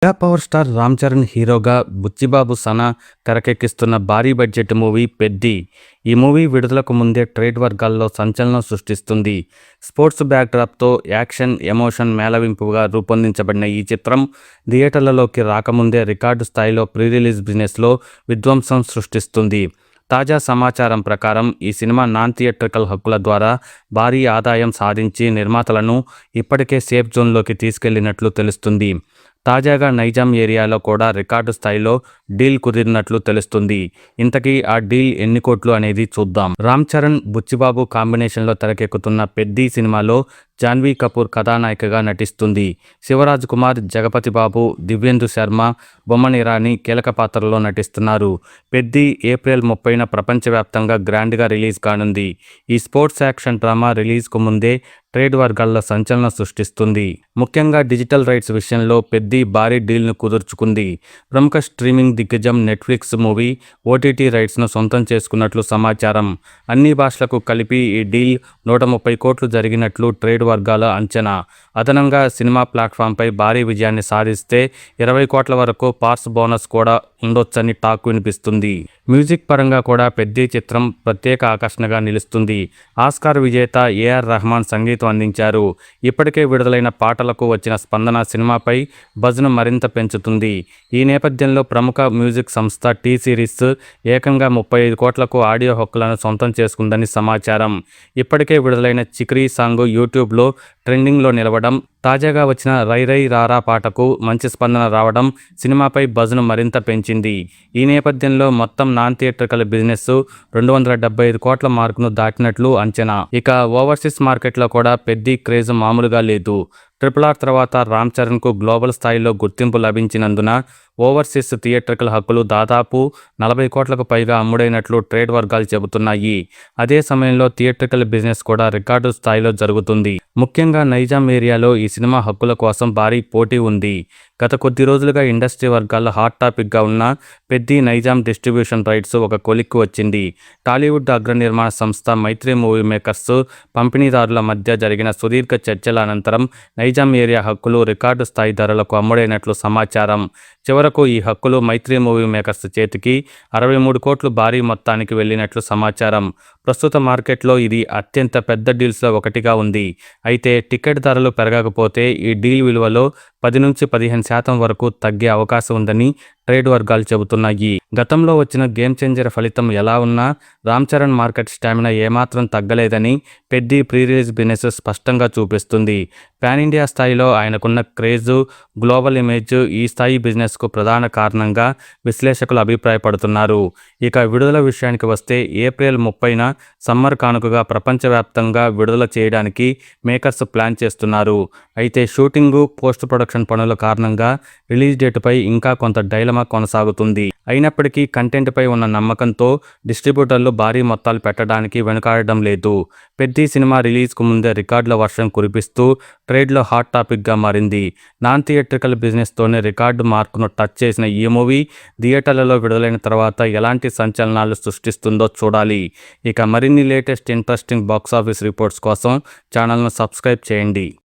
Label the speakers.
Speaker 1: Mega power star Ram Charan హీరోగా బుచ్చిబాబు సనా తెరకెక్కిస్తున్న భారీ budget movie Peddi. ఈ మూవీ విడుదలకు ముందే ట్రేడ్ వర్గాల్లో సంచలనం సృష్టిస్తుంది. స్పోర్ట్స్ బ్యాక్డ్రాప్తో యాక్షన్, ఎమోషన్ మేళవింపుగా రూపొందించబడిన ఈ చిత్రం థియేటర్లలోకి రాకముందే రికార్డు స్థాయిలో ప్రీ రిలీజ్ బిజినెస్లో విధ్వంసం సృష్టిస్తుంది. తాజా సమాచారం ప్రకారం ఈ సినిమా నాన్ థియేట్రికల్ హక్కుల ద్వారా భారీ ఆదాయం సాధించి నిర్మాతలను ఇప్పటికే సేఫ్ జోన్లోకి తీసుకెళ్లినట్లు తెలుస్తుంది. తాజాగా నైజాం ఏరియాలో కూడా రికార్డు స్థాయిలో డీల్ కుదిరినట్లు తెలుస్తుంది. ఇంతకీ ఆ డీల్ ఎన్ని కోట్లు అనేది చూద్దాం. రామ్ చరణ్, బుచ్చిబాబు కాంబినేషన్లో తెరకెక్కుతున్న పెద్ది సినిమాలో జాన్వీ కపూర్ కథానాయికగా నటిస్తుంది. శివరాజ్ కుమార్, జగపతి బాబు, దివ్యేందు శర్మ, బొమ్మన్ ఇరానీ కీలక పాత్రల్లో నటిస్తున్నారు. పెద్ది ఏప్రిల్ 30న ప్రపంచవ్యాప్తంగా గ్రాండ్గా రిలీజ్ కానుంది. ఈ స్పోర్ట్స్ యాక్షన్ డ్రామా రిలీజ్కు ముందే ట్రేడ్ వర్గాల్లో సంచలనం సృష్టిస్తుంది. ముఖ్యంగా డిజిటల్ రైట్స్ విషయంలో పెద్ది భారీ డీల్ను కుదుర్చుకుంది. ప్రముఖ స్ట్రీమింగ్ దిగ్గజం నెట్ఫ్లిక్స్ మూవీ ఓటీటీ రైట్స్ను సొంతం చేసుకున్నట్లు సమాచారం. అన్ని భాషలకు కలిపి ఈ డీల్ 130 కోట్లు జరిగినట్లు ట్రేడ్ వర్గాల అంచనా. అదనంగా సినిమా ప్లాట్ఫామ్పై భారీ విజయాన్ని సాధిస్తే 20 కోట్ల వరకు పార్స్ బోనస్ కూడా ఉండొచ్చని టాక్ వినిపిస్తుంది. మ్యూజిక్ పరంగా కూడా పెద్ది చిత్రం ప్రత్యేక ఆకర్షణగా నిలుస్తుంది. ఆస్కార్ విజేత ఏఆర్ రెహమాన్ సంగీతం అందించారు. ఇప్పటికే విడుదలైన పాటలకు వచ్చిన స్పందన సినిమాపై బజ్ను మరింత పెంచుతుంది. ఈ నేపథ్యంలో ప్రముఖ మ్యూజిక్ సంస్థ టీ సిరీస్ ఏకంగా 35 కోట్లకు ఆడియో హక్కులను సొంతం చేసుకుందని సమాచారం. ఇప్పటికే విడుదలైన చిక్రీ సాంగ్ యూట్యూబ్లో ట్రెండింగ్లో నిలవడం, తాజాగా వచ్చిన రై రై రారా పాటకు మంచి స్పందన రావడం సినిమాపై బజ్ను మరింత పెంచింది. ఈ నేపథ్యంలో మొత్తం నాన్ థియేట్రికల్ బిజినెస్ 275 కోట్ల మార్కును దాటినట్లు అంచనా. ఇక ఓవర్సీస్ మార్కెట్లో కూడా పెద్ది క్రేజ్ మామూలుగా లేదు. RRR తర్వాత రామ్ చరణ్కు గ్లోబల్ స్థాయిలో గుర్తింపు లభించినందున ఓవర్సీస్ థియేట్రికల్ హక్కులు దాదాపు 40 కోట్లకు పైగా అమ్ముడైనట్లు ట్రేడ్ వర్గాలు చెబుతున్నాయి. అదే సమయంలో థియేట్రికల్ బిజినెస్ కూడా రికార్డు స్థాయిలో జరుగుతుంది. ముఖ్యంగా నైజాం ఏరియాలో ఈ సినిమా హక్కుల కోసం భారీ పోటీ ఉంది. గత కొద్ది రోజులుగా ఇండస్ట్రీ వర్గాల్లో హాట్ టాపిక్గా ఉన్న పెద్ది నైజాం డిస్ట్రిబ్యూషన్ రైట్స్ ఒక కొలిక్కి వచ్చింది. టాలీవుడ్ అగ్ర నిర్మాణ సంస్థ మైత్రి మూవీ మేకర్స్, పంపిణీదారుల మధ్య జరిగిన సుదీర్ఘ చర్చల అనంతరం నైజాం ఏరియా హక్కులు రికార్డు స్థాయి ధరలకు అమ్ముడైనట్లు సమాచారం. చివరకు ఈ హక్కులు మైత్రి మూవీ మేకర్స్ చేతికి 63 కోట్లు భారీ మొత్తానికి వెళ్ళినట్లు సమాచారం. ప్రస్తుత మార్కెట్లో ఇది అత్యంత పెద్ద డీల్స్లో ఒకటిగా ఉంది. అయితే టికెట్ ధరలు పెరగకపోతే ఈ డీల్ విలువలో 10-15% వరకు తగ్గే అవకాశం ఉందని ట్రేడ్ వర్గాలు చెబుతున్నాయి. గతంలో వచ్చిన గేమ్ చేంజర్ ఫలితం ఎలా ఉన్నా రామ్ చరణ్ మార్కెట్ స్టామినా ఏమాత్రం తగ్గలేదని పెద్ది ప్రీ రిలీజ్ బిజినెస్ స్పష్టంగా చూపిస్తుంది. పాన్ ఇండియా స్థాయిలో ఆయనకున్న క్రేజ్, గ్లోబల్ ఇమేజ్ ఈ స్థాయి బిజినెస్కు ప్రధాన కారణంగా విశ్లేషకులు అభిప్రాయపడుతున్నారు. ఇక విడుదల విషయానికి వస్తే ఏప్రిల్ 30న సమ్మర్ కానుకగా ప్రపంచవ్యాప్తంగా విడుదల చేయడానికి మేకర్స్ ప్లాన్ చేస్తున్నారు. అయితే షూటింగు, పోస్ట్ ప్రొడక్షన్ పనుల కారణంగా రిలీజ్ డేటుపై ఇంకా కొంత డైలమా కొనసాగుతుంది. అయినప్పటికీ కంటెంట్పై ఉన్న నమ్మకంతో డిస్ట్రిబ్యూటర్లు భారీ మొత్తాలు పెట్టడానికి వెనుకాడడం లేదు. పెద్ది సినిమా రిలీజ్కు ముందే రికార్డుల వర్షం కురిపిస్తూ ట్రేడ్లో హాట్ టాపిక్గా మారింది. నాన్ థియేట్రికల్ బిజినెస్తోనే రికార్డు మార్కును టచ్ చేసిన ఈ మూవీ థియేటర్లలో విడుదలైన తర్వాత ఎలాంటి సంచలనాలు సృష్టిస్తుందో చూడాలి. ఇక మరిన్ని లేటెస్ట్ ఇంట్రెస్టింగ్ బాక్సాఫీస్ రిపోర్ట్స్ కోసం ఛానల్ను సబ్స్క్రైబ్ చేయండి.